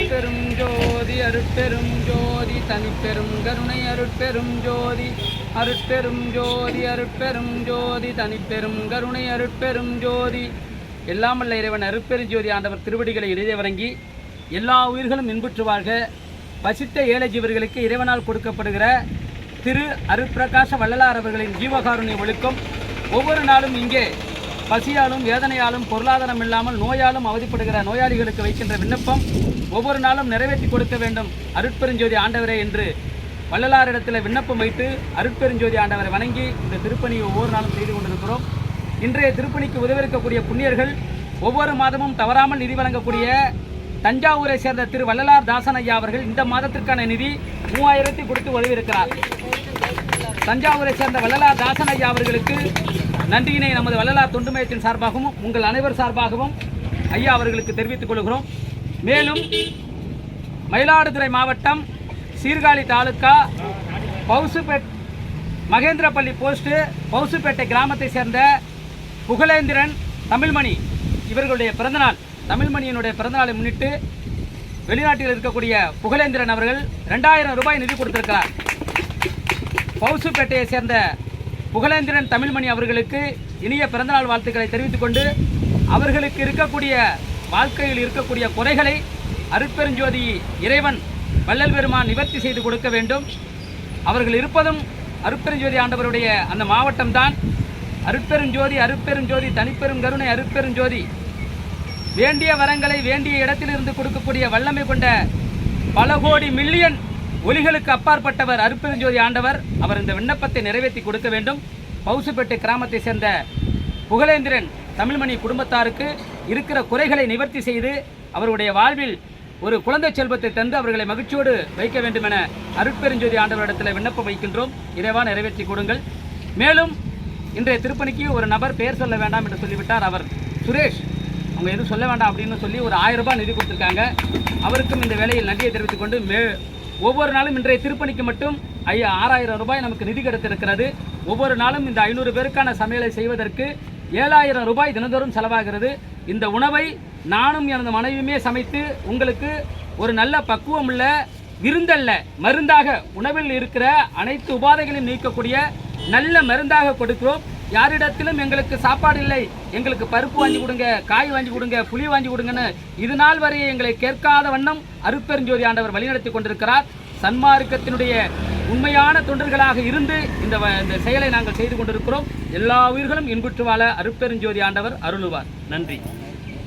அருட்பெரும் ஜோதி அருட்பெரும் ஜோதி தனிப்பெரும் கருணை அருட்பெரும் ஜோதி அருட்பெரும் ஜோதி அருட்பெரும் ஜோதி தனிப்பெரும் கருணை அருட்பெரும் ஜோதி. எல்லாம் வல்ல இறைவன் அருட்பெரும் ஜோதி ஆண்டவர் திருவடிகளை இடையே வழங்கி எல்லா உயிர்களும் இன்புற்று வாழ்க. பசித்த ஏழை ஜீவர்களுக்கு இறைவனால் கொடுக்கப்படுகிற திரு அருட்பிரகாச வள்ளலார் அவர்களின் ஜீவகாருண்ய ஒழுக்கம் ஒவ்வொரு நாளும் இங்கே பசியாலும் வேதனையாலும் பொருளாதாரம் இல்லாமல் நோயாலும் அவதிப்படுகிற நோயாளிகளுக்கு வைக்கின்ற விண்ணப்பம் ஒவ்வொரு நாளும் நிறைவேற்றி கொடுக்க வேண்டும் அருட்பெருஞ்சோதி ஆண்டவரே என்று வள்ளலாரிடத்தில் விண்ணப்பம் வைத்து அருட்பெருஞ்சோதி ஆண்டவரை வணங்கி இந்த திருப்பணியை ஒவ்வொரு நாளும் செய்து கொண்டிருக்கிறோம். இன்றைய திருப்பணிக்கு உதவிருக்கக்கூடிய புண்ணியர்கள் ஒவ்வொரு மாதமும் தவறாமல் நிதி வழங்கக்கூடிய தஞ்சாவூரை சேர்ந்த திரு வள்ளலார் தாசன் ஐயா அவர்கள் இந்த மாதத்திற்கான நிதி 3000 கொடுத்து உதவியிருக்கிறார். தஞ்சாவூரை சேர்ந்த வள்ளலார் தாசன் ஐயா அவர்களுக்கு நன்றியினை நமது வள்ளலார் தொண்டு மையத்தின் சார்பாகவும் உங்கள் அனைவர் சார்பாகவும் ஐயா அவர்களுக்கு தெரிவித்துக் கொள்கிறோம். மேலும் மயிலாடுதுறை மாவட்டம் சீர்காழி தாலுக்கா பவுசுப்பேட் மகேந்திரப்பள்ளி போஸ்ட் பவுசுப்பேட்டை கிராமத்தை சேர்ந்த புகழேந்திரன் தமிழ்மணி இவர்களுடைய பிறந்தநாள், தமிழ்மணியினுடைய பிறந்தநாளை முன்னிட்டு வெளிநாட்டில் இருக்கக்கூடிய புகழேந்திரன் அவர்கள் 2000 ரூபாய் நிதி கொடுத்திருக்கிறார். பவுசுப்பேட்டையை சேர்ந்த புகழேந்திரன் தமிழ்மணி அவர்களுக்கு இனிய பிறந்தநாள் வாழ்த்துக்களை தெரிவித்துக் கொண்டு அவர்களுக்கு இருக்கக்கூடிய வாழ்க்கையில் இருக்கக்கூடிய குறைகளை அருட்பெருஞ்சோதி இறைவன் வள்ளல் பெருமான் நிவர்த்தி செய்து கொடுக்க வேண்டும். அவர்கள் இருப்பதும் அருட்பெருஞ்சோதி ஆண்டவருடைய அந்த மாவட்டம்தான். அருட்பெருஞ்சோதி அருட்பெருஞ்சோதி தனிப்பெரும் கருணை அருட்பெருஞ்சோதி வேண்டிய வரங்களை வேண்டிய இடத்திலிருந்து கொடுக்கக்கூடிய வல்லமை கொண்ட பல கோடி மில்லியன் ஒலிகளுக்கு அப்பாற்பட்டவர் அருட்பெருஞ்சோதி ஆண்டவர். அவர் இந்த விண்ணப்பத்தை நிறைவேற்றி கொடுக்க வேண்டும். பவுசுப்பேட்டை கிராமத்தை சேர்ந்த புகழேந்திரன் தமிழ்மணி குடும்பத்தாருக்கு இருக்கிற குறைகளை நிவர்த்தி செய்து அவருடைய வாழ்வில் ஒரு குழந்தை செல்வத்தை தந்து அவர்களை மகிழ்ச்சியோடு வைக்க வேண்டும் என அருட்பெருஞ்சோதி ஆண்டவரிடத்தில் விண்ணப்பம் வைக்கின்றோம். இறைவா நிறைவேற்றி கொடுங்கள். மேலும் இன்றைய திருப்பணிக்கு ஒரு நபர் பெயர் சொல்ல வேண்டாம் என்று சொல்லிவிட்டார். அவர் சுரேஷ், அவங்க எதுவும் சொல்ல வேண்டாம் அப்படின்னு சொல்லி ஒரு 1000 ரூபாய் நிதி கொடுத்துருக்காங்க. அவருக்கும் இந்த வேளையில் நன்றியை தெரிவித்துக் கொண்டு ஒவ்வொரு நாளும் இன்றைய திருப்பணிக்கு மட்டும் 6000 ரூபாய் நமக்கு நிதி கிடைத்திருக்கிறது. ஒவ்வொரு நாளும் இந்த 500 பேருக்கான சமையலை செய்வதற்கு 7000 ரூபாய் தினந்தோறும் செலவாகிறது. இந்த உணவை நானும் எனது மனைவியுமே சமைத்து உங்களுக்கு ஒரு நல்ல பக்குவம் உள்ள விருந்தல்ல மருந்தாக உணவில் இருக்கிற அனைத்து உபாதைகளையும் நீக்கக்கூடிய நல்ல மருந்தாக கொடுக்கிறோம். யாரிடத்திலும் எங்களுக்கு சாப்பாடு இல்லை, எங்களுக்கு பருப்பு வாங்கி கொடுங்க, காய் வாங்கி கொடுங்க, புளி வாங்கி கொடுங்கன்னு இது நாள் வரை எங்களை கேட்காத வண்ணம் அருட்பெருஞ்சோதி ஆண்டவர் வழிநடத்தி கொண்டிருக்கிறார். சன்மார்க்கத்தினுடைய உண்மையான தொண்டர்களாக இருந்து இந்த செயலை நாங்கள் செய்து கொண்டிருக்கிறோம். எல்லா உயிர்களும் இன்புற்று வாழ அருட்பெருஞ்சோதி ஆண்டவர் அருளுவார். நன்றி.